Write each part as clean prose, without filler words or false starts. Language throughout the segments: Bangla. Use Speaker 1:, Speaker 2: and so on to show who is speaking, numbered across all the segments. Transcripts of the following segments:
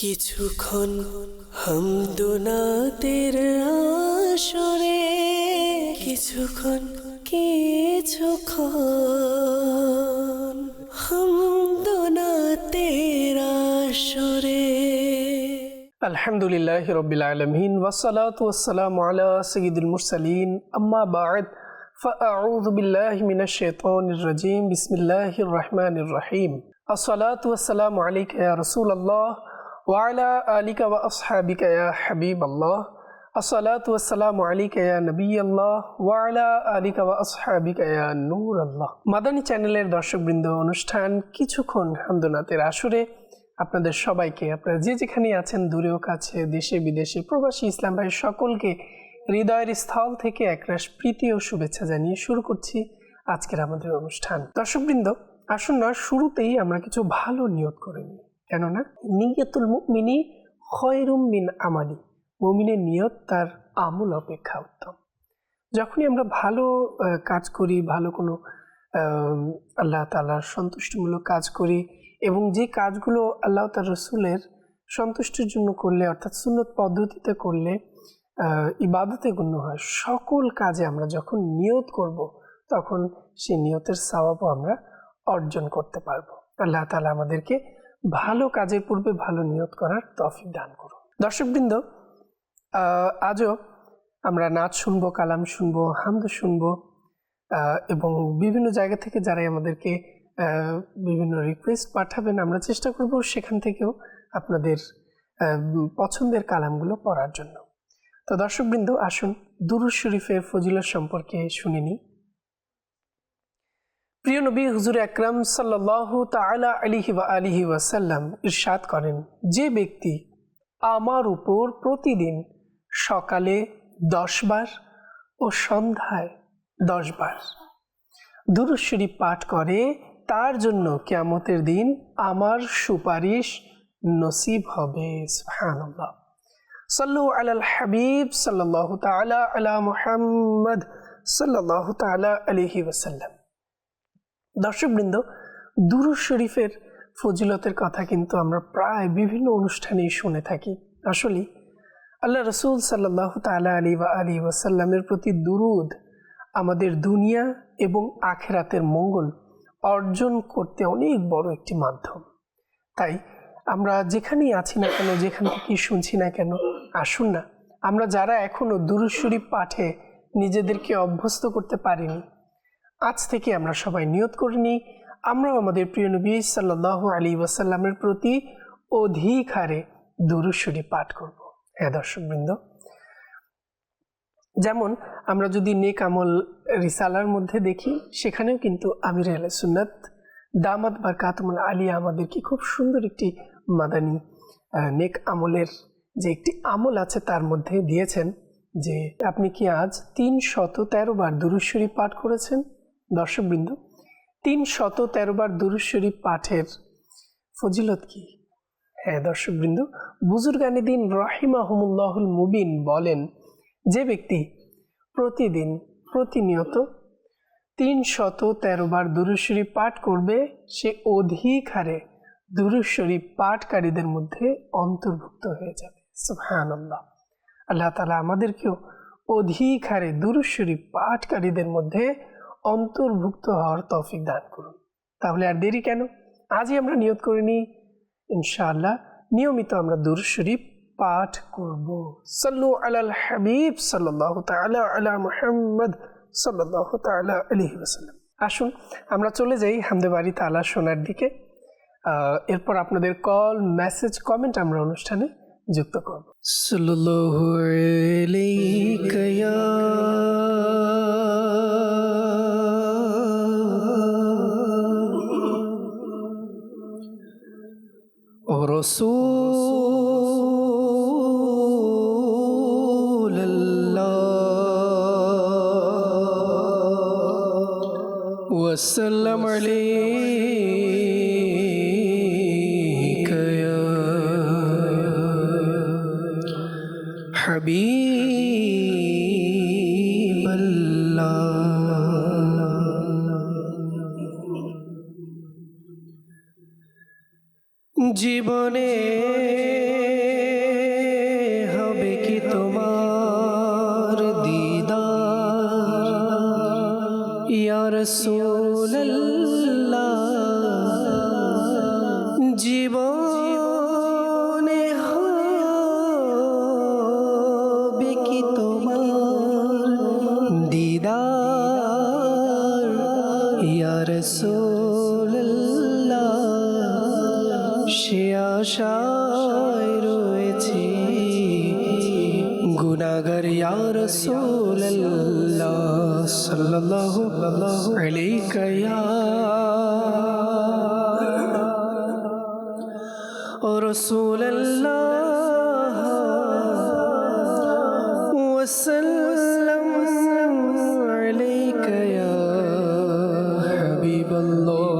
Speaker 1: কিছুক্ষণ হামদুনাতের আসরে কিছুক্ষণ হামদুনাতের আসরে।
Speaker 2: আলহামদুলিল্লাহি রাব্বিল আলামিন ওয়াসসালাতু ওয়াসসালামু আলা সাইয়্যিদিল মুরসালিন আম্মা বা'দ ফাআউযু বিল্লাহি মিনাশ শাইতানির রাজীম বিসমিল্লাহির রহমানির রহিম আসসালাতু ওয়াসসালামু আলাইকা ইয়া রাসূলুল্লাহ ওয়া আলা আলিকা ওয়া আসহাবিকা ইয়া হাবিবাল্লাহ আসসালাতু ওয়াসসালামু আলাইকা ইয়া নবিয়াল্লাহ ওয়া আলা আলিকা ওয়া আসহাবিকা ইয়া নূরাল্লাহ। মাদানী চ্যানেলের দর্শকবৃন্দ, অনুষ্ঠান কিছুক্ষণ হামদুনাতের আসরে আপনাদের সবাইকে, আপনারা যে যেখানে আছেন, দূরেও কাছে, দেশে বিদেশে, প্রবাসী ইসলাম ভাই সকলকে হৃদয়ের স্থল থেকে একরাশ প্রীতি ও শুভেচ্ছা জানিয়ে শুরু করছি আজকের আমাদের অনুষ্ঠান। দর্শকবৃন্দ, আসুন না শুরুতেই আমরা কিছু ভালো নিয়ত করে নিই, কেননা নিয়তুল মুমিনি খয়রুম মিন আমালি, মুমিনের নিয়ত তার আমল অপেক্ষা উত্তম। যখনই আমরা ভালো কাজ করি, ভালো কোনো আল্লাহ তাআলার সন্তুষ্টিমূলক কাজ করি এবং যে কাজগুলো আল্লাহ তার রসুলের সন্তুষ্টির জন্য করলে, অর্থাৎ সুন্নত পদ্ধতিতে করলে ইবাদতে গণ্য হয়, সকল কাজে আমরা যখন নিয়ত করব তখন সেই নিয়তের সওয়াবও আমরা অর্জন করতে পারবো। আল্লাহ তাআলা আমাদেরকে ভালো কাজের পূর্বে ভালো নিয়ত করার তৌফিক দান করুন। দর্শকবৃন্দ, আজও আমরা নাচ শুনবো, কালাম শুনবো, হামদ শুনবো এবং বিভিন্ন জায়গা থেকে যারাই আমাদেরকে বিভিন্ন রিকোয়েস্ট পাঠাবেন, আমরা চেষ্টা করব সেখান থেকেও আপনাদের পছন্দের কালামগুলো পড়ার জন্য। তো দর্শকবৃন্দ, আসুন দুরূদ শরীফের ফজিলত সম্পর্কে শুনে নিই। প্রিয় নবী হুজুর আকরাম সাল্লাল্লাহু তাআলা আলাইহি ওয়া আলিহি ওয়াসাল্লাম ইরশাদ করেন, যে ব্যক্তি আমার উপর প্রতিদিন সকালে 10 বার ও সন্ধ্যায় 10 বার দুরূদ শরীফ পাঠ করে, তার জন্য কিয়ামতের দিন আমার সুপারিশ নসিব হবে। সুবহানাল্লাহ। সাল্লু আলাল হাবিব সাল্লাল্লাহু তাআলা আলা মুহাম্মদ সাল্লাল্লাহু তাআলা আলাইহি ওয়াসাল্লাম। দর্শকবৃন্দ, দুরূদ শরীফের ফজিলতের কথা কিন্তু আমরা প্রায় বিভিন্ন অনুষ্ঠানেই শুনে থাকি। আসলে আল্লাহ রাসূল সাল্লাল্লাহু তাআলা আলাইহি ওয়াসাল্লামের প্রতি দুরূদ আমাদের দুনিয়া এবং আখিরাতের মঙ্গল অর্জন করতে অনেক বড় একটি মাধ্যম। তাই আমরা যেখানেই আছি না কেন, যেখান থেকে শুনছি না কেন, আসুন না আমরা যারা এখনো দুরূদ শরীফ পাঠে নিজেদেরকে অভ্যস্ত করতে পারিনি, আজ থেকে আমরা সবাই নিয়ত করে নিই, আমরাও আমাদের প্রিয় নবী সাল্লাল্লাহু আলাইহি ওয়াসাল্লামের প্রতি অধিক হারে দুরূদ শরীফ পাঠ করব। হ্যাঁ দর্শকবৃন্দ, যেমন আমরা যদি নেক আমল রিসালার মধ্যে দেখি, সেখানেও কিন্তু আমির আহলে সুন্নাত দামাত বারকাতুহুল আলিয়া আমাদেরকে খুব সুন্দর একটি মাদানী নেক আমলের যে একটি আমল আছে তার মধ্যে দিয়েছেন যে আপনি কি আজ 313 বার দুরূদ শরীফ পাঠ করেছেন? দর্শকবৃন্দ, 313 বার দুরূদ শরীফ পাঠের ফজিলত কি? হ্যাঁ দর্শকবৃন্দ, বুজুর্গানে দিন রাহিমাহুমুল্লাহুল মুবিন বলেন, যে ব্যক্তি প্রতিদিন প্রতিনিয়ত 313 বার দুরূদ শরীফ পাঠ করবে, সে অধিক হারে দুরূদ শরীফ পাঠকারীদের মধ্যে অন্তর্ভুক্ত হয়ে যাবে। সুবহানাল্লাহ। আল্লাহ তাআলা আমাদেরকেও অধিক হারে দুরূদ শরীফ পাঠকারীদের মধ্যে অন্তর্ভুক্ত হওয়ার তৌফিক দান করুন। তাহলে আর দেরি কেন, আজই আমরা নিয়ত করে নিই, ইনশাআল্লাহ নিয়মিত আমরা দুরূদ শরীফ পাঠ করব। সাল্লু আলাল হাবিব সাল্লাল্লাহু তাআলা আলা মুহাম্মদ সাল্লাল্লাহু তাআলা আলাইহি ওয়াসাল্লাম। আসুন আমরা চলে যাই হামদে বাড়ি তাআলা শোনার দিকে। এরপর আপনাদের কল, মেসেজ, কমেন্ট আমরা অনুষ্ঠানে যুক্ত করব। সাল্লাল্লাহু আলাইকা ইয়া রাসূলুল্লাহ ওয়াসাল্লামু আলাইকা ইয়া হাবিবাল্লাহ। জীবনে
Speaker 1: রাসূলুল্লাহ জীবনে হবে কি তোমার দিদার ইয়া রাসূলুল্লাহ সে আশায় রয়েছি গুনাহগার ইয়া রাসূলুল্লাহ সাল্লাল্লাহু আলাইকা ইয়া রাসূলুল্লাহ ওয়া সাল্লাম আলাইকা ইয়া হাবিবাল্লাহ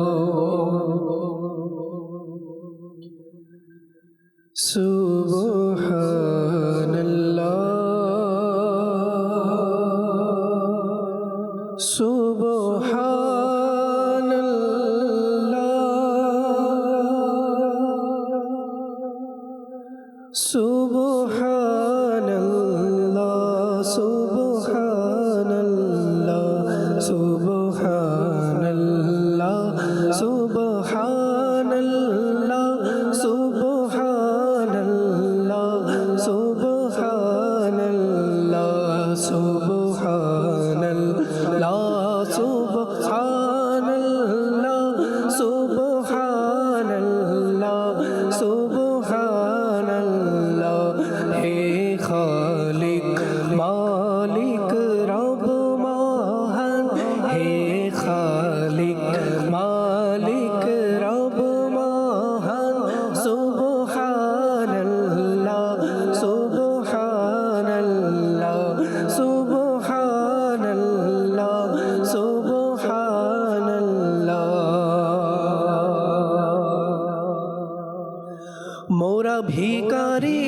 Speaker 1: মোরা ভিখারি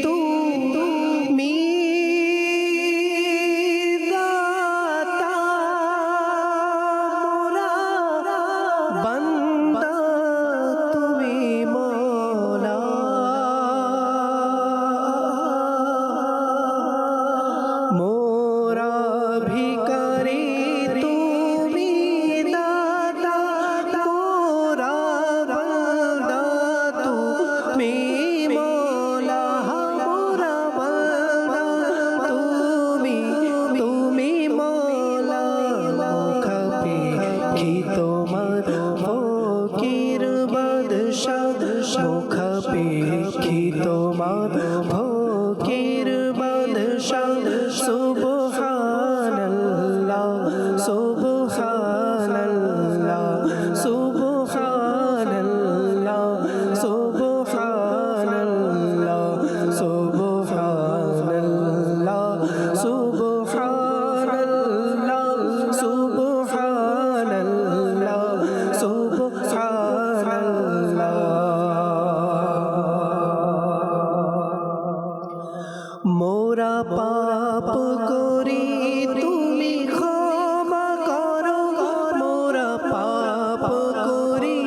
Speaker 1: তুমি দাতা মোরা বান্দা তুমি মওলা মোরা ভিখারি তুমি দাতা মোরা বান্দা তুমি মওলা মোরা বান্দা তুমি মওলা মুখাপে কি তোমার ফকির বাদশাহ মুখাপে কি তোমার ফকির বাদশাহ সুবহানাল্লাহ সুবহানাল্লাহ সুবহানাল্লাহ সুবহানাল্লাহ সুবহানাল্লাহ সুবহানাল্লাহ সুবহানাল্লাহ সুবহানাল্লাহ মোরা পাপ করি তুমি ক্ষমা করো মোরা পাপ করি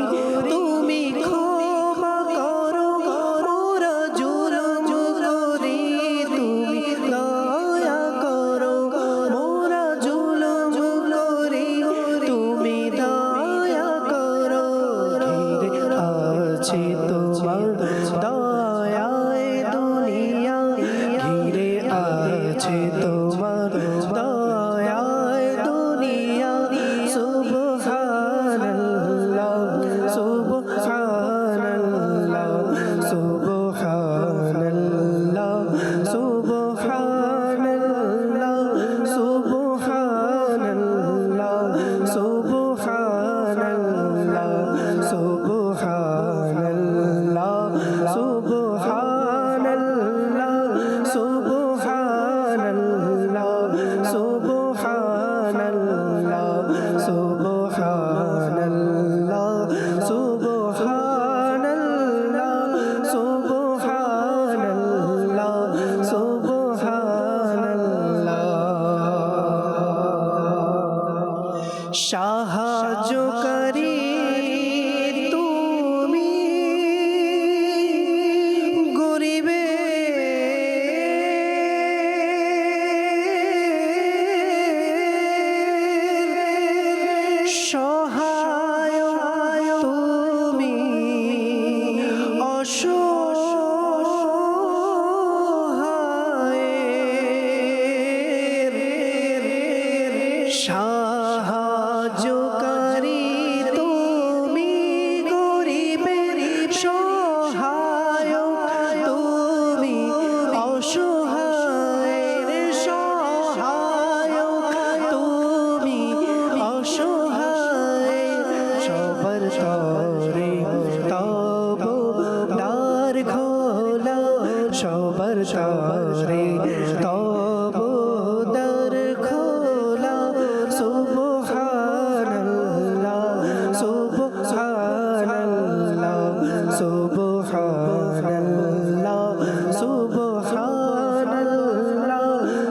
Speaker 1: তুমি ক্ষমা করো মোরা জুলুম করি তুমি দয়া করো মোরা জুলুম করি তুমি দয়া করো ঘিরে আছে তোমার দয়ায় দুনিয়া ঘিরে আছে তোমার দয়ায় দুনিয়া সুবহানাল্লাহ সুবহানাল্লাহ সুবহানাল্লাহ সুবহানাল্লাহ সুবহানাল্লাহ সুবহানাল্লাহ সুবহানাল্লাহ সুবহানাল্লাহ সুবহানাল্লাহ সুবহানাল্লাহ সুবহানাল্লাহ সুবহানাল্লাহ সুবহানাল্লাহ সুবহানাল্লাহ সাহায্যকারী তুমি অসহায়ের সাহায্যকারী তুমি, গরিবের সহায়ক তুমি, অসহায়ের সহায়ক তুমি, অসহায় সবার তরে তব দ্বার খোলা, সবার তরে তব দ্বার খোলা। সুবহানাল্লাহ সুবহানাল্লাহ সুবহানাল্লাহ সুবহানাল্লাহ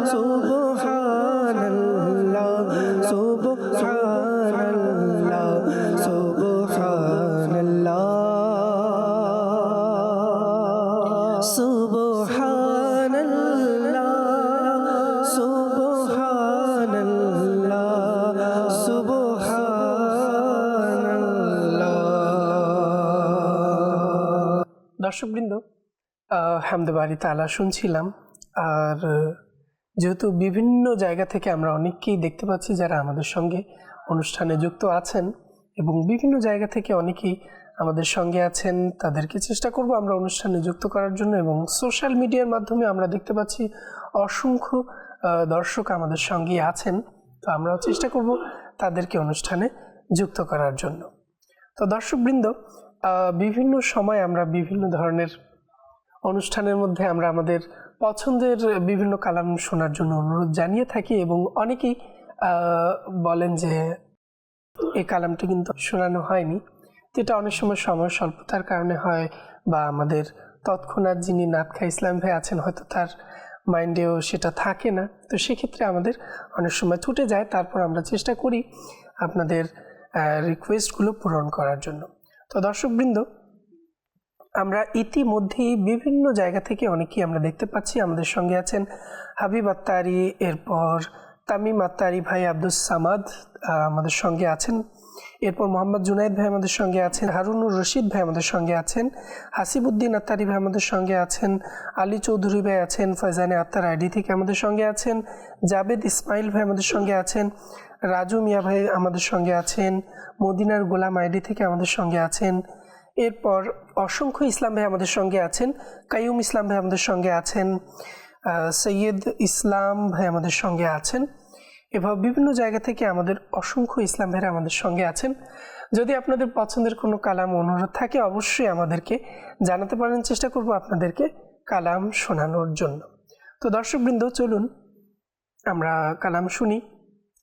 Speaker 1: সুবহানাল্লাহ সুবহানাল্লাহ সুবহানাল্লাহ সুবহানাল্লাহ সুবহানাল্লাহ।
Speaker 2: দর্শকবৃন্দ, হামদে বারি তাআলা শুনছিলাম। আর যেহেতু বিভিন্ন জায়গা থেকে আমরা অনেককেই দেখতে পাচ্ছি যারা আমাদের সঙ্গে অনুষ্ঠানে যুক্ত আছেন, এবং বিভিন্ন জায়গা থেকে অনেকেই আমাদের সঙ্গে আছেন, তাদেরকে চেষ্টা করব আমরা অনুষ্ঠানে যুক্ত করার জন্য। এবং সোশ্যাল মিডিয়ার মাধ্যমে আমরা দেখতে পাচ্ছি অসংখ্য দর্শক আমাদের সঙ্গে আছেন, তো আমরাও চেষ্টা করব তাদেরকে অনুষ্ঠানে যুক্ত করার জন্য। তো দর্শকবৃন্দ, বিভিন্ন সময় আমরা বিভিন্ন ধরনের অনুষ্ঠানের মধ্যে আমরা আমাদের পছন্দের বিভিন্ন কালাম শোনার জন্য অনুরোধ জানিয়ে থাকি, এবং অনেকেই বলেন যে এই কালামটি কিন্তু শোনানো হয়নি। যেটা অনেক সময় সময় স্বল্পতার কারণে হয়, বা আমাদের তৎক্ষণাৎ যিনি নাতখা ইসলাম ভাই আছেন হয়তো তার মাইন্ডেও সেটা থাকে না, তো সেক্ষেত্রে আমাদের অনেক সময় ছুটে যায়। তারপর আমরা চেষ্টা করি আপনাদের রিকোয়েস্টগুলো পূরণ করার জন্য। তো দর্শকবৃন্দ, আমরা ইতিমধ্যেই বিভিন্ন জায়গা থেকে অনেকেই আমরা দেখতে পাচ্ছি আমাদের সঙ্গে আছেন হাবিব আত্তারি, এরপর তামিম আত্তারি ভাই, আব্দুস সামাদ আমাদের সঙ্গে আছেন, এরপর মোহাম্মদ জুনাইদ ভাই আমাদের সঙ্গে আছেন, হারুনুর রশিদ ভাই আমাদের সঙ্গে আছেন, হাসিবুদ্দিন আত্তারি ভাই আমাদের সঙ্গে আছেন, আলী চৌধুরী ভাই আছেন, ফয়জানে আত্তার আইডি থেকে আমাদের সঙ্গে আছেন, জাবেদ ইসমাইল ভাই আমাদের সঙ্গে আছেন, রাজু মিয়া ভাই আমাদের সঙ্গে আছেন, মদিনার গোলাম আইডি থেকে আমাদের সঙ্গে আছেন, এরপর অসংখ্য ইসলাম ভাই আমাদের সঙ্গে আছেন, কাইয়ুম ইসলাম ভাই আমাদের সঙ্গে আছেন, সৈয়দ ইসলাম ভাই আমাদের সঙ্গে আছেন। এভাবে বিভিন্ন জায়গা থেকে আমাদের অসংখ্য ইসলাম ভাইরা আমাদের সঙ্গে আছেন। যদি আপনাদের পছন্দের কোনো কালাম অনুরোধ থাকে অবশ্যই আমাদেরকে জানাতে পারেন, চেষ্টা করব আপনাদেরকে কালাম শোনানোর জন্য। তো দর্শকবৃন্দ, চলুন আমরা কালাম শুনি।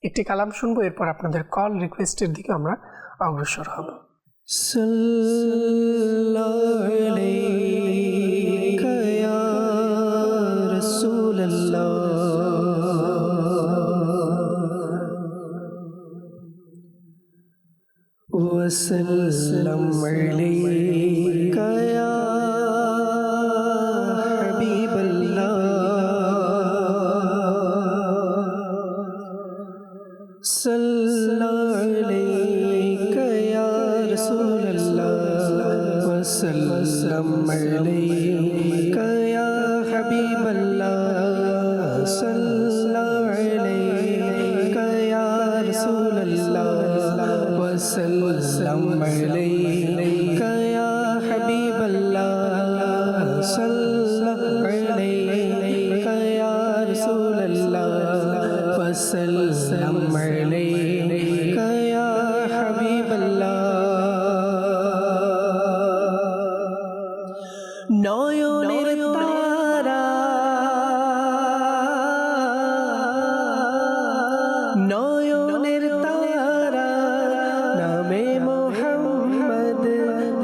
Speaker 2: একটি কালাম শুনবো, এরপর আপনাদের কল রিকোয়েস্টের দিকে আমরা অগ্রসর হব।
Speaker 1: সাল্লাল্লাহু আলাইকা ইয়া রাসূলুল্লাহ, ওয়া সাল্লাম আলাইকা ইয়া হাবিবাল্লাহ, সাল্লাল্লাহু আলাইকা ইয়া রাসূলুল্লাহ, ওয়া সাল্লাম আলাইকা ইয়া হাবিবাল্লাহ, সাল্লাল্লাহু আলাইকা ইয়া রাসূলুল্লাহ, ওয়া সাল্লাম আলাইকা ইয়া হাবিবাল্লাহ, সাল্লাল্লাহু আলাইকা ইয়া রাসূলুল্লাহ, ওয়া সাল্লাম আলাইকা ইয়া হাবিবাল্লাহ। নয়নের তারা, নয়নের তারা, নামে মোহাম্মদ,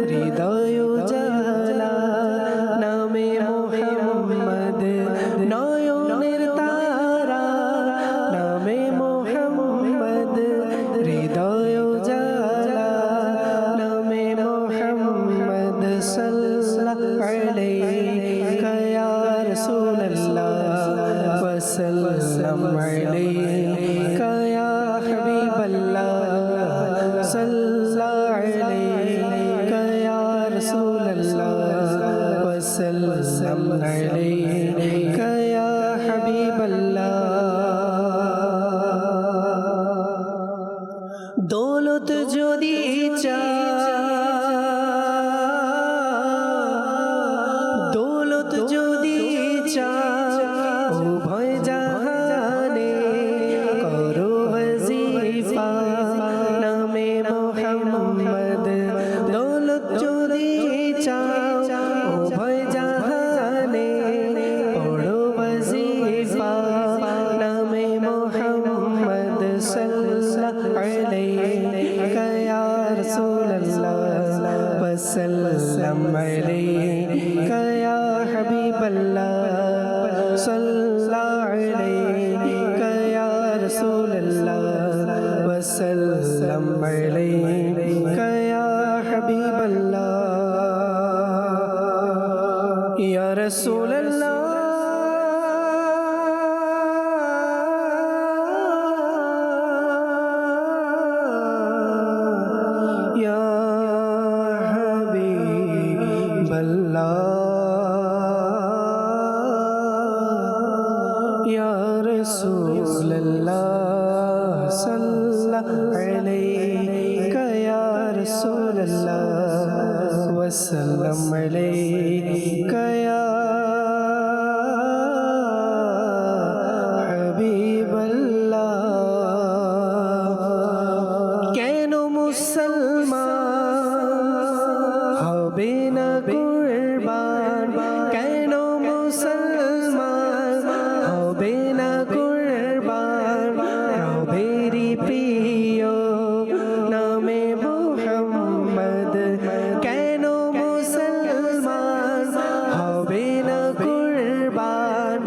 Speaker 1: হৃদয় জালা, নামে মোহাম্মদ, নয়নের তারা, নামে মোহাম্মদ, হৃদয় জালা, নামে মোহাম্মদ, সাল্লাল্লাহু আলাইকা ইয়া রাসূলুল্লাহ, ওয়া সাল্লাম আলাইকা ইয়া হাবিবাল্লাহ, সাল্লাল্লাহু আলাইকা ইয়া রাসূলুল্লাহ, وسلم عليك يا حبيب الله দৌলত যদি দৌলত যদি উভয় জাহানে করো ওয়াজিফা নামে মোহাম্মদ দৌলত যদি উভয় জাহানে পড়ো ওয়াজিফা নামে মোহাম্মদ সাল্লাল্লাহু আলাইহি ইয়া রাসূলুল্লাহ وسلم عليك يا حبيب الله صلى عليك يا رسول الله وسلم عليك يا حبيب الله يا رسول الله يا حبيب الله يا رسول الله صلى عليك يا رسول الله وسلم عليك يا حبيب الله কেন মুসলমান হবে না কুরবান কেন মুসলমান হবে না কুরবান রবেরি প্রিয় নামে মুহাম্মদ কেন মুসলমান হবে না কুরবান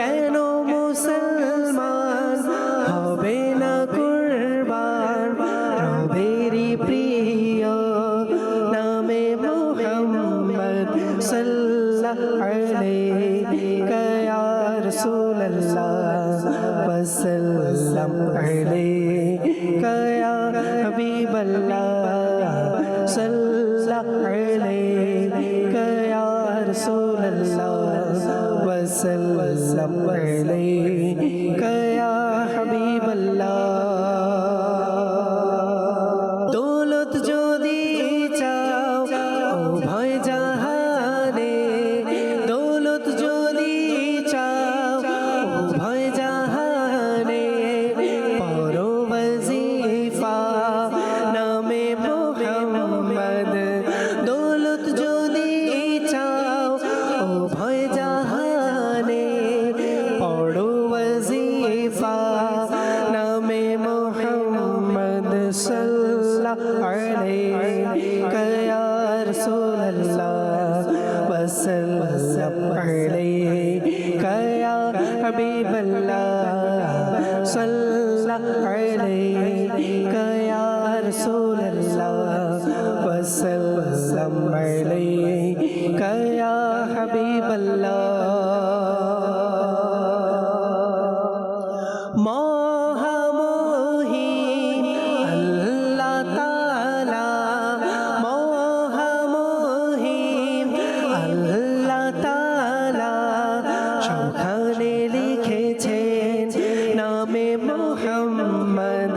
Speaker 1: কেন মুসলমান হবে না কুরবান রবেরি প্রিয় নামে মুহাম্মদ সাল্লাল্লাহু আলাইহি ইয়া রাসূলুল্লাহ ওয়াসাল্লাম আলাইকা ইয়া হাবিবাল্লাহ সাল্লাল্লাহু আলাইকা ইয়া রাসূলুল্লাহ ওয়াসাল্লাম আলাইকা ইয়া হাবিবাল্লাহ দৌলত যদি চাও উভয় জাহানে দৌলত যদি চাও উভয় জাহানে পড়ো ওয়াজিফা নামে মুহাম্মদ দৌলত যদি চাও উভয় জাহানে পড়ো ওয়াজিফা নামে মুহাম্মদ সাল্লাল্লাহু আলাইকা ইয়া রাসূলুল্লাহ ওয়াসাল্লাম আলাইকা ইয়া হাবিবাল্লাহ সাল্লাল্লাহু আলাইকা ইয়া রাসূলুল্লাহ ওয়াসাল্লাম আলাইকা ইয়া হাবিবাল্লাহ মহামহিম আল্লাহ তাআলা মহামহিম আল্লাহ তাআলা সবখানে লিখেছেন নামে মুহাম্মদ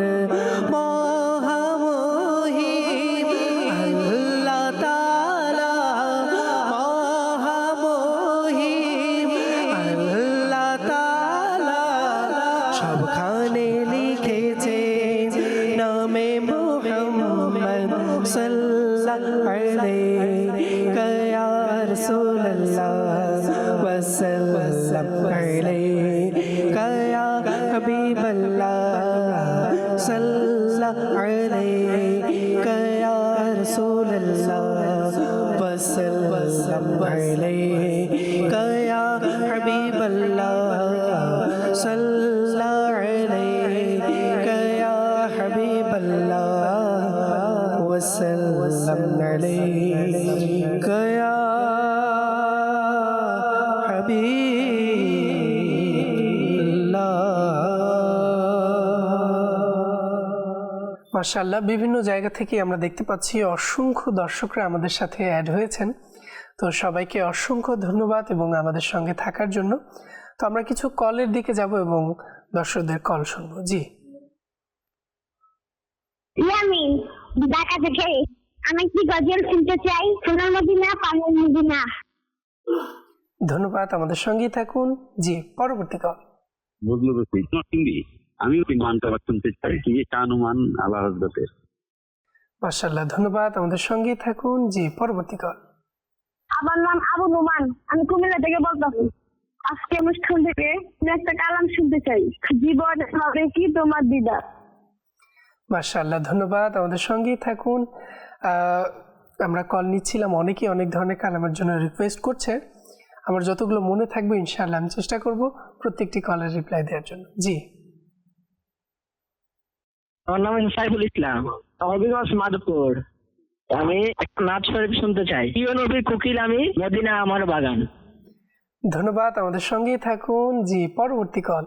Speaker 1: মহামহিম আল্লাহ তাআলা মহামহিম আল্লাহ তাআলা সবখানে লিখেছেন নামে মুহাম্মদ সাল্লাল্লাহু আলাইকা ইয়া রাসূলুল্লাহ ওয়াসাল্লাম আলাইকা ইয়া হাবিবাল্লাহ সাল্লাল্লাহু আলাইকা ইয়া রাসূলুল্লাহ ওয়াসাল্লাম আলাইকা ইয়া হাবিবাল্লাহ সাল্লাল্লাহু আলাইকা ইয়া হাবিবাল্লাহ ওয়াসাল্লাম আলাইকা ইয়া
Speaker 2: মাশাআল্লাহ, বিভিন্ন জায়গা থেকে আমরা দেখতে পাচ্ছি অসংখ্য দর্শকরা আমাদের সাথে অ্যাড হয়েছেন। তো সবাইকে অসংখ্য ধন্যবাদ এবং আমাদের সঙ্গে থাকার জন্য। তো আমরা কিছু কলের দিকে যাব এবং দর্শকদের কল শুনবো। জি,
Speaker 3: ইয়ামিন, ঢাকা থেকে। আমি একটি গজল শুনতে চাই, সোনার মদিনা পানের মদিনা।
Speaker 2: ধন্যবাদ, আমাদের সঙ্গেই থাকুন। জি, পরবর্তী কল।
Speaker 4: বদলু রশিদ নরসিংদী। আমি মানকাবাদ শুনতে চাই কি যে শানুমান আল্লাহ হযরতের।
Speaker 2: মাশাআল্লাহ, ধন্যবাদ, আমাদের সঙ্গেই থাকুন। জি, পরবর্তী কল।
Speaker 3: আমার নাম আবু নোমান, আমি কুমিল্লা থেকে বলতেছি। আজকে অনুষ্ঠান থেকে আমি একটা কালাম শুনতে চাই, জীবন হবে কি তোমার দিদা।
Speaker 2: মাশাআল্লাহ, ধন্যবাদ, আমাদের সঙ্গেই থাকুন। আমরা কল নিচ্ছিলাম, অনেকেই অনেক ধরনের কালামের জন্য রিকোয়েস্ট করছে। আমার যতগুলো মনে থাকবে ইনশাআল্লাহ আমি চেষ্টা করব প্রত্যেকটি কলের রিপ্লাই দেওয়ার জন্য। জি,
Speaker 5: আমার নাম সাইফুল ইসলাম, হবিগঞ্জ মাধবপুর। আমি একটা নাচ শরীফ শুনতে চাই, প্রিয় নবীর কোকিল আমি, মদিনা আমার বাগান।
Speaker 2: ধন্যবাদ, আমাদের সঙ্গেই থাকুন। জি, পরবর্তী কল।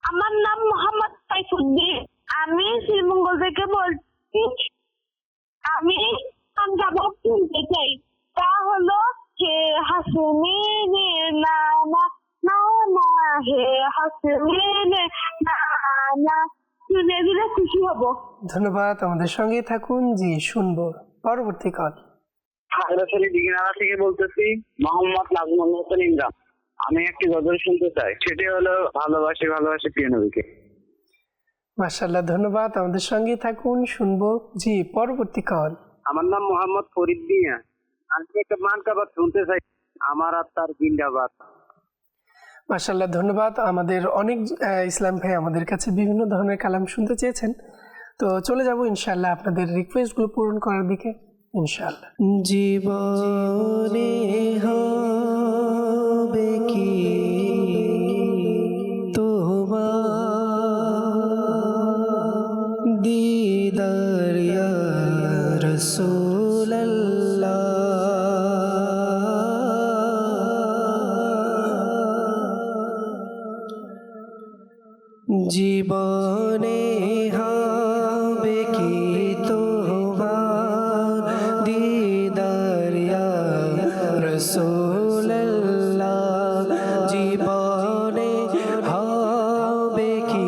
Speaker 3: আমার নাম মোহাম্মদ সাইফুদ্দিন, আমি শ্রীমঙ্গল থেকে বলছি। আমি গান শুনতে চাই, তা হলো হে হাসমিনে নানা নানা, হে হাসমিনে নানা। শুনে দিলে খুশি হব।
Speaker 2: ধন্যবাদ, আমাদের সঙ্গেই থাকুন। জি, শুনবো পরবর্তী কল।
Speaker 4: খাগড়াছড়ি দিঘিনালা থেকে বলতেছি, মোহাম্মদ নাজমুল হোসেন ইমরান। আমি একটি গজল শুনতে চাই, সেটি হলো ভালোবাসি ভালোবাসি প্রিয় নবীকে।
Speaker 2: মাশাআল্লাহ, ধন্যবাদ, আমাদের সঙ্গেই থাকুন, শুনবো। জি, পরবর্তী কল।
Speaker 4: আমার নাম মোহাম্মদ ফরিদ মিয়া। আমি একটা মানকাবাদ শুনতে চাই, আমার আত্মার জিন্দাবাদ।
Speaker 2: মাশাআল্লাহ, ধন্যবাদ। আমাদের অনেক ইসলাম ভাই আমাদের কাছে বিভিন্ন ধরনের কালাম শুনতে চেয়েছেন। তো চলে যাব ইনশাআল্লাহ আপনাদের রিকোয়েস্টগুলো পূরণ করার দিকে ইনশাআল্লাহ।
Speaker 1: জীবনে হবে কি তোমার দিদার ইয়া রাসূলুল্লাহ। জীবনে হবে কি তোমার দিদার ইয়া রাসূলুল্লাহ। জীবনে হবে কি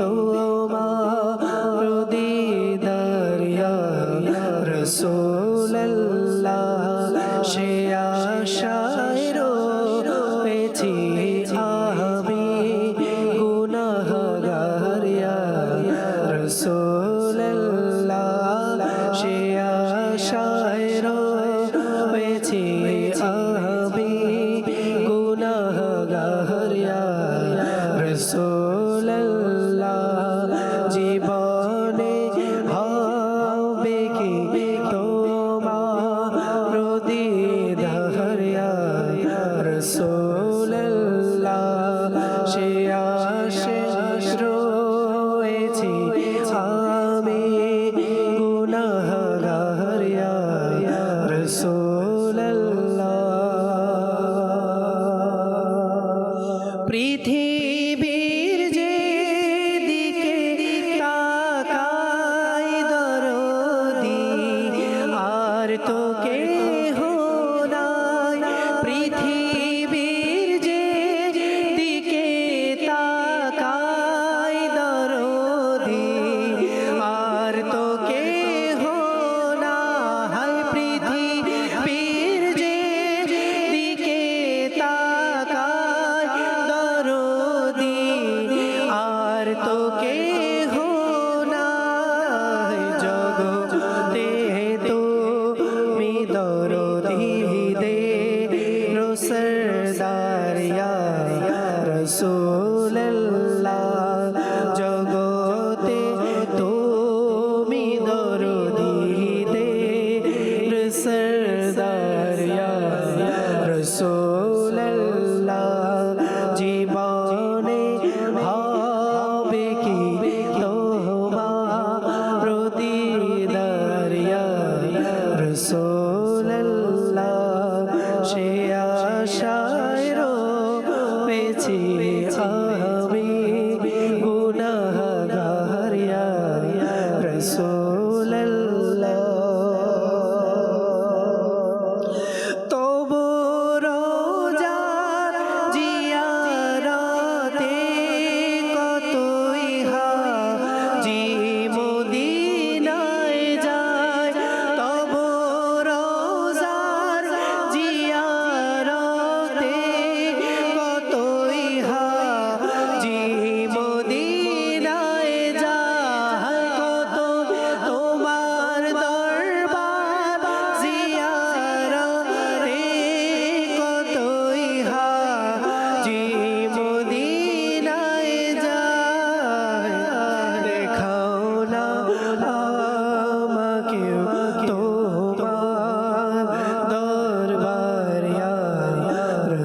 Speaker 1: তোমার দিদার ইয়া রাসূলুল্লাহ। সে আশায় রয়েছি আমি গুনাহগার ইয়া রাসূলুল্লাহ। সে আশায় রয়েছি আমি গুনাহগার ইয়া রাসূলুল্লাহ। জীবনে হবে কি তোমার দিদার ইয়া রাসূলুল্লাহ। সে আশায় রয়েছি আমি গুনাহগার ইয়া রাসূলুল্লাহ। পৃথিবীর যে দিকে তাকাই দরদি, আর তো কেহ নাই। পৃথিবীর যে দিকে তাকাই দরদি, আর তো কেহ নাই। পৃথিবীর যে দিকে তাকাই দরদি, আর তো কেহ নাই। জগতে তুমি দরদি দে রসরদার ইয়া রাসূলুল্লাহ। জগতে তুমি দরদি দে রসরদার ইয়া রাসূলুল্লাহ। জীবনে হবে কি তোমার দিদার ইয়া রাসূলুল্লাহ। সে আশায় রয়েছি আমি গুনাহগার ইয়া রাসূলুল্লাহ।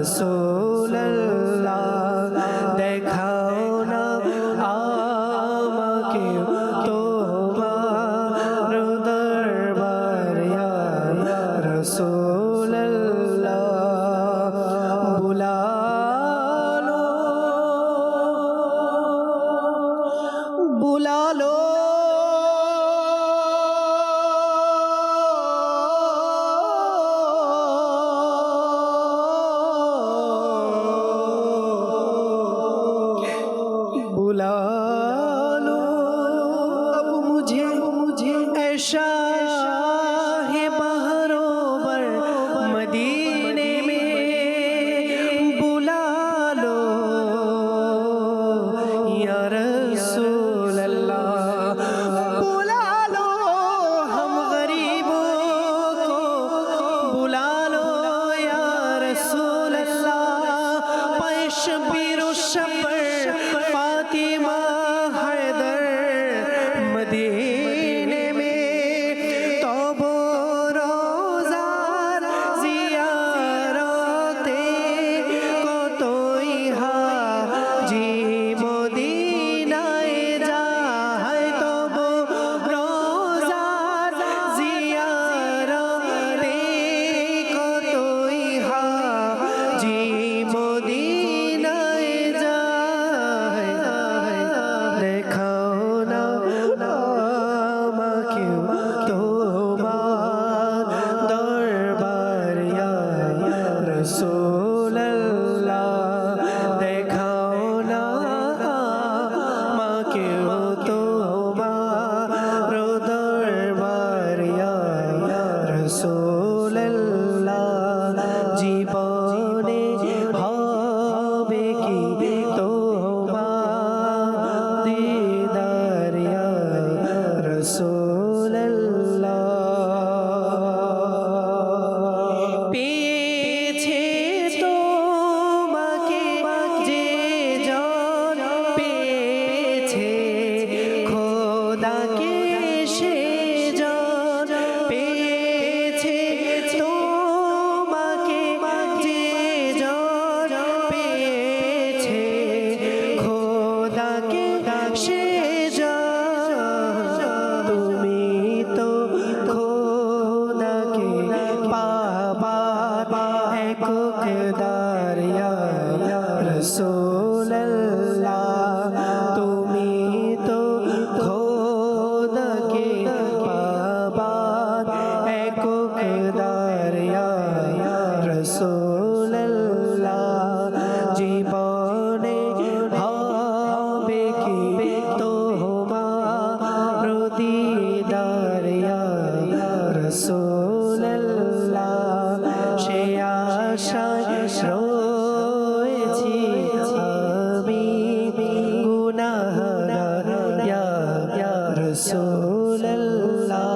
Speaker 1: রাসূলুল্লাহ দেখাও না আমাকে তোমার দরবার ইয়া রাসূলুল্লাহ বুলা बुला लो बुला लो अब मुझे ऐसा है बहरोबर मदीने में बुला लो या रसूल अल्लाह बुला लो हम गरीबों को बुला लो या रसूल अल्लाह पैश बीरो शपर फातिमा हैदर मदीने में तौबो रोज़ार ज़ियारते कतई हाजी মদিনায় যায় তবু রোজার জিয়ারতে কতই হাজি মদিনায় যায় দেখাও না আমাকে তোমার দরবার ইয়া রাসূলুল্লাহ দেখাও না আমাকে তোমার দরবার ইয়া রাসূলুল্লাহ জীবনে হবে কি তোমার দিদার ইয়া রাসূলুল্লাহ পেয়েছে তোমাকে যে জন পেয়েছে খোদাকে সে জন পেয়েছে তোমাকে যে জন পেয়েছে খোদাকে সে জন তুমি তো খোদাকে পাবার একদার ইয়া রাসূলুল্লাহ তুমি তো খোদাকে পাবার একদার ইয়া রাসূলুল্লাহ জীবনে হবে কি তোমার দিদার ইয়া রাসূলুল্লাহ সে আশায় রয়েছি আমি গুনাহগার ইয়া রাসূলুল্লাহ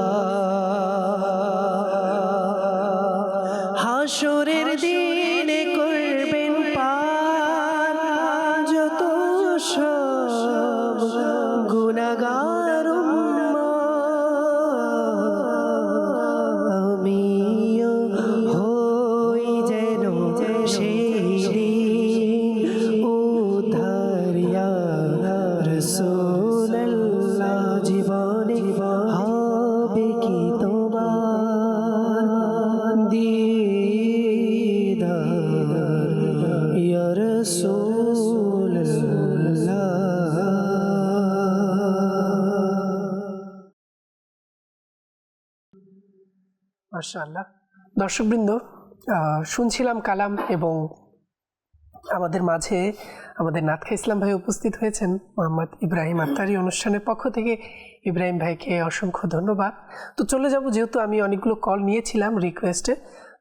Speaker 1: হাসরের দিনে করবেন পার যত সব গুনাহগার আমিও হই যেন সেই দিন উদ্ধার ইয়া রাসূলুল্লাহ জীবনে হবে কি তোমার দিদার ইয়া রাসূলুল্লাহ
Speaker 2: মাশাআল্লাহ। দর্শকবৃন্দ, শুনছিলাম কালাম এবং আমাদের মাঝে আমাদের নাতখা ইসলাম ভাই উপস্থিত হয়েছেন মোহাম্মদ ইব্রাহিম আত্তারি অনুষ্ঠানের পক্ষ থেকে। ইব্রাহিম ভাইকে অসংখ্য ধন্যবাদ। তো চলে যাব, যেহেতু আমি অনেকগুলো কল নিয়েছিলাম রিকোয়েস্টে,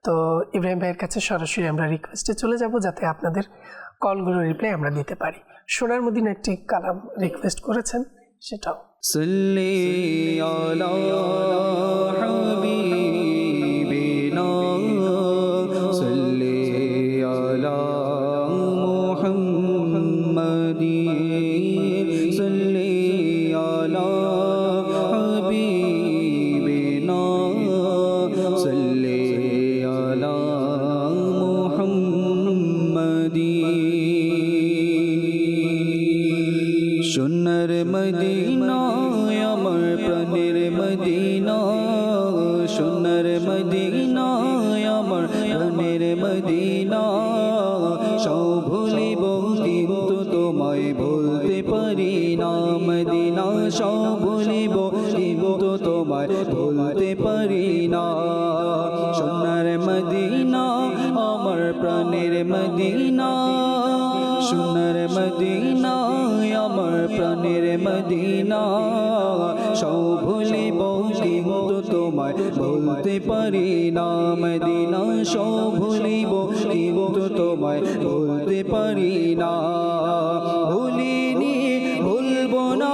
Speaker 2: তো ইব্রাহিম ভাইয়ের কাছে সরাসরি আমরা রিকোয়েস্টে চলে যাব যাতে আপনাদের কলগুলো রিপ্লাই আমরা দিতে পারি। সোনার মদিনা একটি কালাম রিকোয়েস্ট করেছেন, সেটাও
Speaker 1: সাল্লি আলা হাবিবিনা সাল্লি আলা মুহাম্মাদিন সাল্লি আলা হাবিবিনা সাল্লি আলা মুহাম্মাদিন সোনার মদিনা আমার প্রাণের মদিনা সোনার মদিনা আমার প্রাণের মদিনা সব ভুলিব কিন্তু তোমায় ভুলতে পারি না মদিনা সব ভুলিব কিন্তু তোমায় ভুলতে পারি না সোনার মদিনা আমার প্রাণের মদিনা সোনার মদিনা আমার প্রাণের মদিনা সব ভুলিব কিন্তু তোমায় ভুলতে পারি না মদিনা সব ভুলিব কিন্তু তোমায় ভুলতে পারি না ভুলিনি ভুলবো না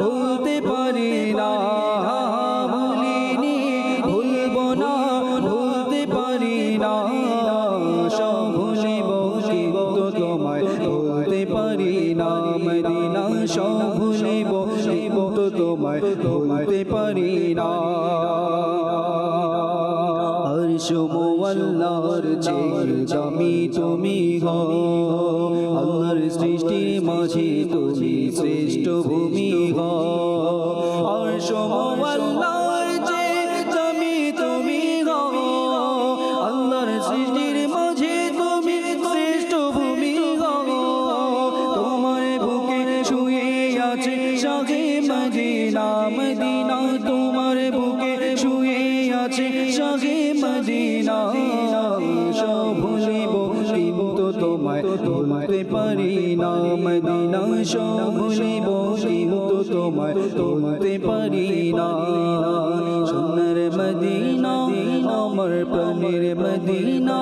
Speaker 1: ভুলতে পারি না ভুলিনি ভুলবো না ভুলতে পারি না সব ভুলিব কিন্তু তোমায় ভুলতে পারি না মদিনা সব ভুলিব কিন্তু তোমায় ভুলতে পারি না আরশ মুআল্লার চেয়ে দামি তুমি হও আল্লাহর সৃষ্টির মাঝে তুমি শ্রেষ্ঠ ভূমি হও আরশ মুআল্লার চেয়ে দামি তুমি হও আল্লাহর সৃষ্টির মাঝে তুমি শ্রেষ্ঠ ভূমি হও তোমার বুকে শুয়ে আছে শাহে মদিনা মদিনা তোমার বুকে শুয়ে আছে শাহে মদিনা সব ভুলিব কিন্তু তোমায় ভুলতে পারি না মদিনা সব ভুলিব কিন্তু তোমায় ভুলতে পারি না সোনার মদিনা আমার প্রাণের মদিনা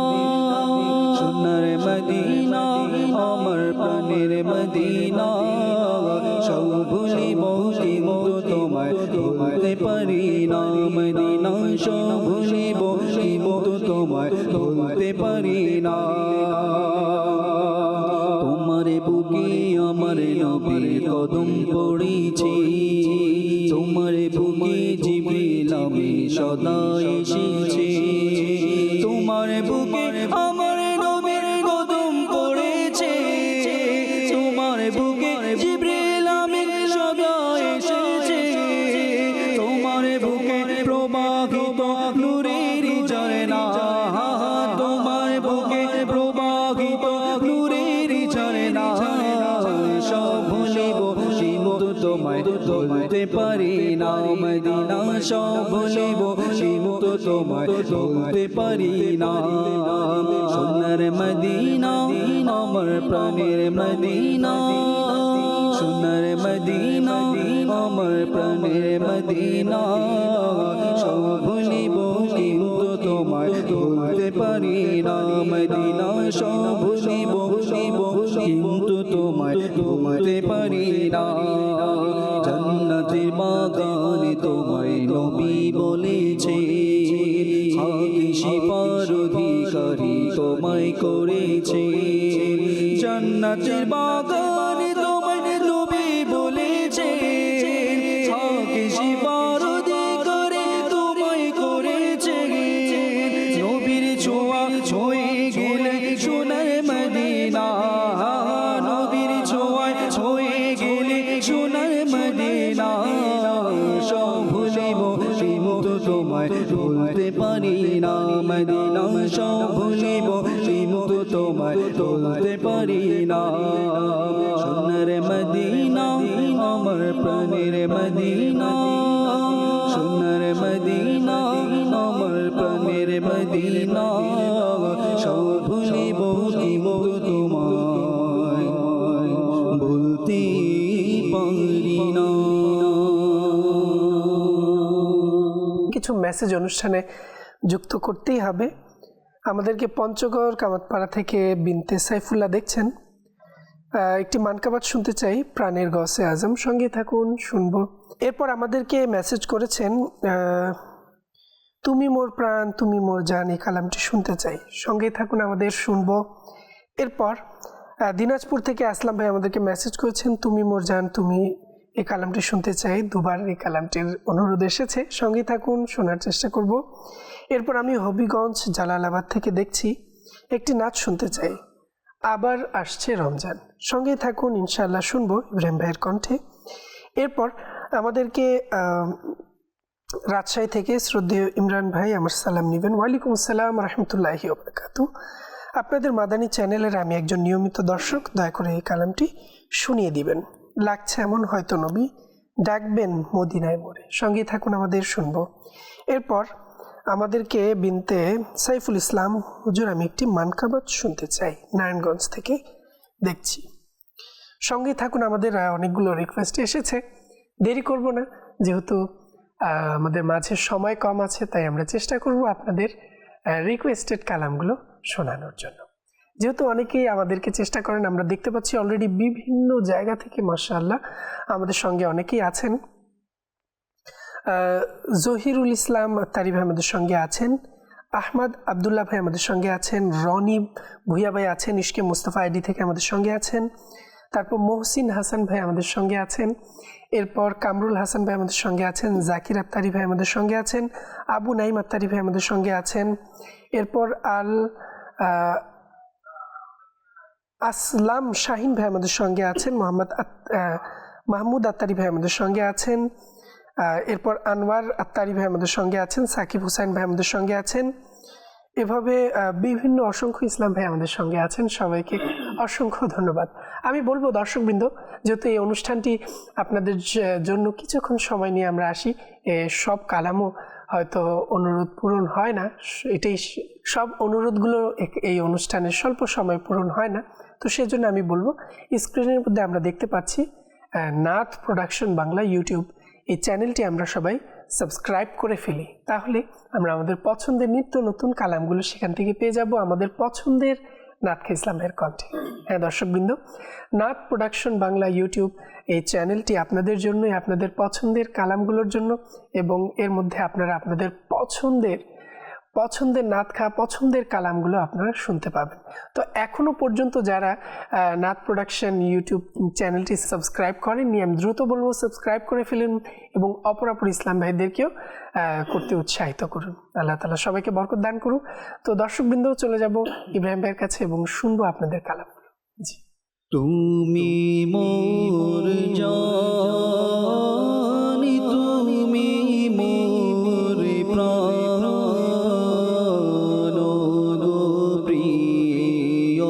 Speaker 1: সোনার মদিনা আমার প্রাণের মদিনা সব ভুলিব কিন্তু তোমায় ভুলতে পারি না মদিনা সব ভুলিব কিন্তু তোমায় ভুলতে পারি না তোমার বুকে আমার নবীর কদম পড়েছি তোমার বুকে জিবরিল আমি সদা এসেছি তোমার বুকে আমার নবীর কদম পড়েছে তোমার বুকে জিবরিল আমি সদা এসেছে তোমার বুকে প্রবাহিত নূরের ঝরনা তোমার বুকে প্রবাহিত নূরের ঝরনা সব ভুলিব কিন্তু তোমায় ভুলতে পারি না মদিনা সব ভুলিব কিন্তু তোমায় ভুলতে পারি না সোনার মদিনা আমার প্রাণের মদিনা সোনার মদিনা আমার প্রাণের মদিনা সব ভুলিব কিন্তু তোমায় ভুলতে পারি না মদিনা সব ভুলিব কিন্তু তোমায় ভুলতে পারি না জান্নাতের বাগানে তোমায় নবী বলেছে শিফার অধিকারী তোমায় করেছে জান্নাতের বাগানে তোমায় নবী বলেছে শিফার অধিকারী তোমায় করেছে নবীর ছোঁয়া ছুঁয়ে গেলে সোনার মদিনা নবীর ছোঁয়ায় ছুঁয়ে গেলে সোনার মদিনা সব ভুলিব কিন্তু তোমায় ভুলতে পারি না মদিনা সব ভুলিব কিন্তু তোমায় ভুলতে পারি না সোনার মদিনা আমার প্রাণের মদিনা সোনার মদিনা আমার প্রাণের মদিনা সব ভুলিব কিন্তু তোমায় ভুলতে পারি না।
Speaker 2: কিছু মেসেজ অনুষ্ঠানে যুক্ত করতেই হবে। আমাদেরকে পঞ্চগড় কামাতপাড়া থেকে বিনতে সাইফুল্লাহ দেখছেন, একটি মানকাবাত শুনতে চাই প্রাণের গসে আজম, সঙ্গে থাকুন শুনবো। এরপর আমাদেরকে মেসেজ করেছেন তুমি মোর প্রাণ তুমি মোর জান, এই কালামটি শুনতে চাই, সঙ্গে থাকুন আমাদের শুনবো। এরপর দিনাজপুর থেকে আসলাম ভাই আমাদেরকে মেসেজ করেছেন তুমি মোর জান তুমি, এই কালামটি শুনতে চাই, দুবার এই কালামটির অনুরোধ এসেছে, সঙ্গে থাকুন শোনার চেষ্টা করব। এরপর আমি হবিগঞ্জ জালালাবাদ থেকে দেখছি একটি নাচ শুনতে চাই, আবার আসছে রমজান, সঙ্গেই থাকুন, ইনশাআল্লাহ শুনবো ইব্রাহিম ভাইয়ের কণ্ঠে। এরপর আমাদেরকে রাজশাহী থেকে শ্রদ্ধেয় ইমরান ভাই আমার সালাম নেবেন। ওয়ালাইকুম আসসালাম রহমতুল্লাহি ওয়া বারাকাতুহু। আপনাদের মাদানী চ্যানেলের আমি একজন নিয়মিত দর্শক, দয়া করে এই কালামটি শুনিয়ে দিবেন। লাগছে এমন হয়তো নবী ডাকবেন মদিনায় মোড়ে, সঙ্গেই থাকুন, আমাদের শুনবো। এরপর আমাদেরকে বিনতে সাইফুল ইসলাম, হুজুর আমি একটি মানকাবাত শুনতে চাই, নারায়ণগঞ্জ থেকে দেখছি। সঙ্গেই থাকুন, আমাদের অনেকগুলো রিকোয়েস্ট এসেছে, দেরি করব না, যেহেতু আমাদের মাঝে সময় কম আছে, তাই আমরা চেষ্টা করব আপনাদের রিকোয়েস্টেড কালামগুলো শোনানোর জন্য। যেহেতু অনেকেই আমাদেরকে চেষ্টা করেন, আমরা দেখতে পাচ্ছি অলরেডি বিভিন্ন জায়গা থেকে মাশাআল্লাহ আমাদের সঙ্গে অনেকেই আছেন। জহিরুল ইসলাম তারিফ আমাদের সঙ্গে আছেন, আহমদ আবদুল্লাহ ভাই আমাদের সঙ্গে আছেন, রনি ভুইয়া ভাই আছেন, ইশকে মুস্তফা আইডি থেকে আমাদের সঙ্গে আছেন, তারপর মহসিন হাসান ভাই আমাদের সঙ্গে আছেন, এরপর কামরুল হাসান ভাই আমাদের সঙ্গে আছেন, জাকির আত্তারি ভাই আমাদের সঙ্গে আছেন, আবু নাইম আত্তারি ভাই আমাদের সঙ্গে আছেন, এরপর আসলাম শাহিন ভাই আমাদের সঙ্গে আছেন, মাহমুদ আত্তারি ভাই আমাদের সঙ্গে আছেন, এরপর আনোয়ার আত্তারি ভাই আমাদের সঙ্গে আছেন, সাকিব হুসাইন ভাই আমাদের সঙ্গে আছেন, এভাবে বিভিন্ন অসংখ্য ইসলাম ভাই আমাদের সঙ্গে আছেন। সবাইকে অসংখ্য ধন্যবাদ। আমি বলবো দর্শকবৃন্দ, যেহেতু এই অনুষ্ঠানটি আপনাদের জন্য কিছুক্ষণ সময় নিয়ে আমরা আসি, সব কালামও হয়তো অনুরোধ পূরণ হয় না, এটাই সব অনুরোধগুলো এই অনুষ্ঠানের স্বল্প সময় পূরণ হয় না। তো সেজন্য আমি বলবো, স্ক্রিনের মধ্যে আমরা দেখতে পাচ্ছি নাথ প্রোডাকশন বাংলা ইউটিউব, এই চ্যানেলটি আমরা সবাই সাবস্ক্রাইব করে ফেলি, তাহলে আমরা আমাদের পছন্দের নিত্য নতুন কালামগুলো সেখান থেকে পেয়ে যাব, আমাদের পছন্দের নাথ ইসলামের কণ্ঠে। হ্যাঁ দর্শকবৃন্দ, নাথ প্রোডাকশন বাংলা ইউটিউব এই চ্যানেলটি আপনাদের জন্যই, আপনাদের পছন্দের কালামগুলোর জন্য, এবং এর মধ্যে আপনারা আপনাদের পছন্দের নাতখা পছন্দের কালামগুলো আপনারা শুনতে পাবেন। তো এখনো পর্যন্ত যারা নাথ প্রোডাকশন ইউটিউব চ্যানেলটি সাবস্ক্রাইব করেননি, আমি দ্রুত বলবো সাবস্ক্রাইব করে ফেলুন, এবং অপরাপর ইসলাম ভাইদেরকেও করতে উৎসাহিত করুন। আল্লাহ তাআলা সবাইকে বরকত দান করুন। তো দর্শকবৃন্দ, চলে যাব ইব্রাহিম ভাইয়ের কাছে এবং শুনবো আপনাদের কালাম। জি।
Speaker 1: তুমি মোর জানি, তুমি মোর প্রাণ, প্রিয়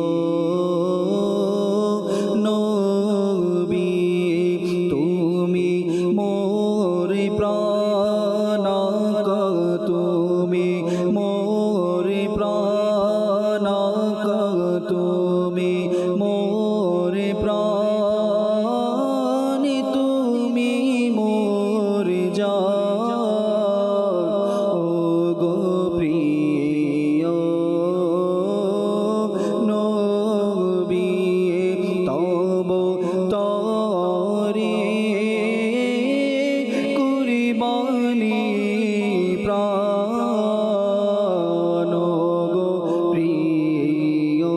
Speaker 1: নবী, তুমি মোর প্রাণ, তুমি মোর প্রাণ, তুমি মোর প্রাণ, তুমি মোর জান, ও গো প্রিয় নবী, তব তরে কুরবানি প্রাণ, গো প্রিয়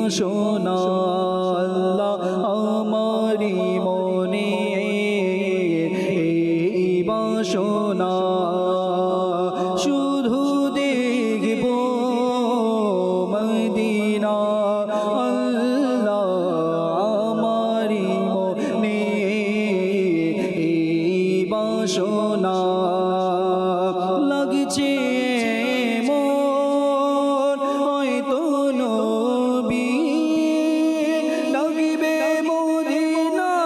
Speaker 1: বাসনা আল্লাহ আমারি মনে এই বাসনা শুধু দেখব মদিনা আল্লাহ আমারি মনে এই বাসনা লাগছে মন হয়তো নবী লাগবে মদিনায়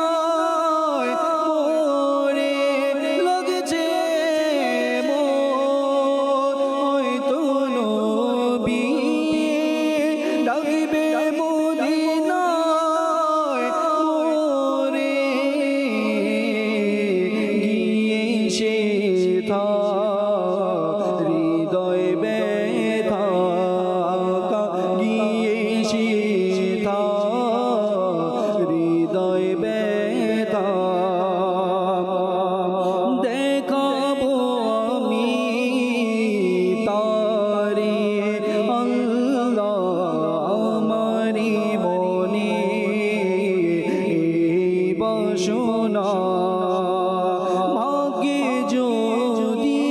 Speaker 1: মোরে লাগছে মন হয়তো নবী লাগবে মদিনায় মোরে গিয়ে সে হৃদয় ব্যথা গিয়ে সে হৃদয় ব্যথা দেখাবো আমি তারে আল্লাহ আমারি মনে এই বাসনা ভাগ্যে যদি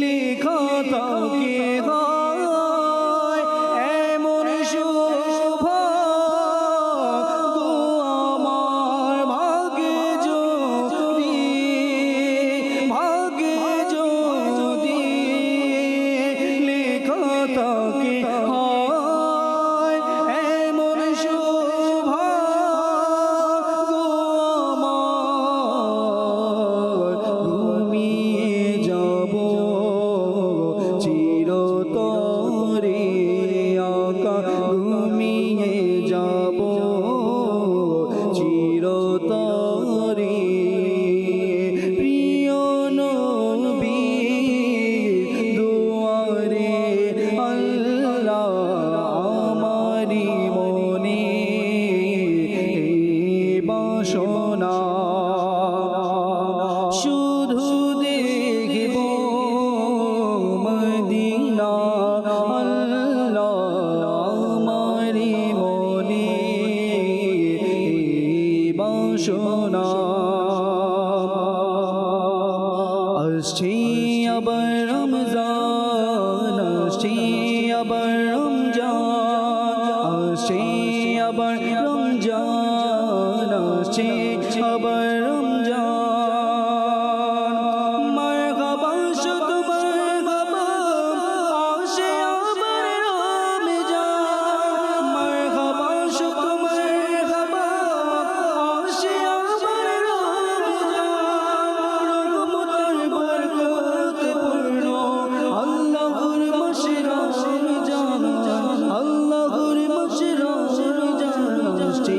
Speaker 1: লেখা থাকে হয় এমন সৌভাগ্য আমার ভাগ্যে যদি লেখা থাকে হয় এমন সৌভাগ্য আমার ঘুমিয়ে যাব চিরতরে আকা ঘুমিয়ে যাব চিরতরে প্রিয় নবীর দুয়ারে আল্লাহ আমারি মনে এই বাসনা শুধু দেখব মদিনা আল্লাহ আমারি মনে এই বাসনা আসছে আবার রমজান আসছে আবার রমজান আসছে আবার রমজান আসছে আবার রমজান মারহাবা শুধু মারহাবা আসে আবার রমজান মারহাবা শুধু মারহাবা আসে আবার রমজান রহমতের বরকত পূর্ণ আল্লাহর মাসে রমজান আল্লাহর মাসে রমজান আসছে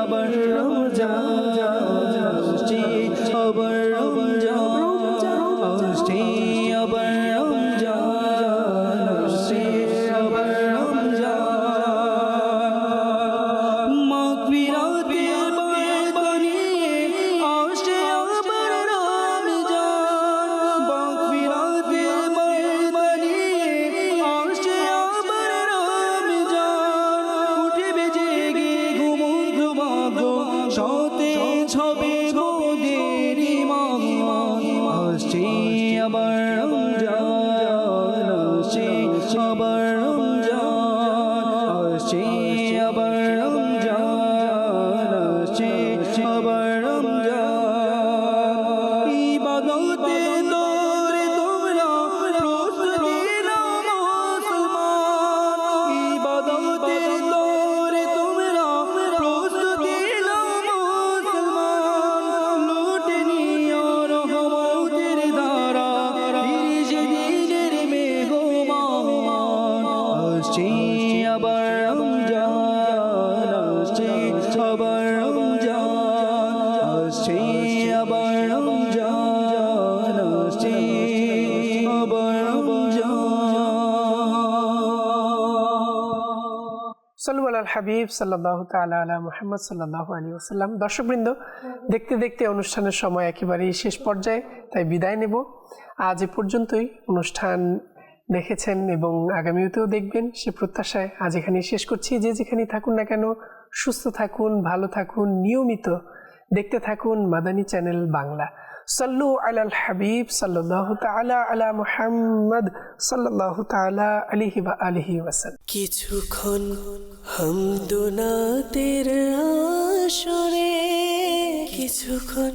Speaker 1: আবার রমজান আসছে আবার রমজান আসছে আবার রমজান আসছে আবার রমজান মাগফিরাতের বাগানে আসছে আবার রমজান মাগফিরাতের বাগানে আসছে আবার রমজান উঠবে জেগে ঘুমন্ত ভাগ্য সতেজ হবে মোদের ইমান আসছে আবার রমজান আসছে আবার রমজান আসছে আবার রমজান আসছে আবার রমজান ইবাদতে দৌড়ে তোমরা প্রস্তুতি নাও মুসলমান ইবাদতে দৌড়ে তোমরা প্রস্তুতি নাও মুসলমান লুটে নিও রহমতের ধারা তিরিশে দিনের মেঘমান আসছে আবার রমজান আসছে আবার রমজান আসছে আবার রমজান আসছে আবার রমজান
Speaker 2: সাল্লু আলাল হাবিব সাল্লাল্লাহু তাআলা আলা মুহাম্মদ সাল্লাল্লাহু আলাইহি ওয়াসাল্লাম। দর্শকবৃন্দ, দেখতে দেখতে অনুষ্ঠানের সময় একেবারেই শেষ পর্যায়ে, তাই বিদায় নেব। আজ এ পর্যন্তই। অনুষ্ঠান দেখেছেন এবং আগামীতেও দেখবেন সে প্রত্যাশায় আজ এখানে শেষ করছি। যে যেখানে থাকুন না কেন সুস্থ থাকুন, ভালো থাকুন, নিয়মিত দেখতে থাকুন মাদানী চ্যানেল বাংলা। সাল্লু আলাল হাবিব সাল্লাল্লাহু তাআলা আলা মুহাম্মদ সাল্লাল্লাহু তাআলা আলাইহি ওয়া আলিহি ওয়াসাল্লাম।
Speaker 6: কিছুক্ষণ হামদুনাতের আসরে, কিছুক্ষণ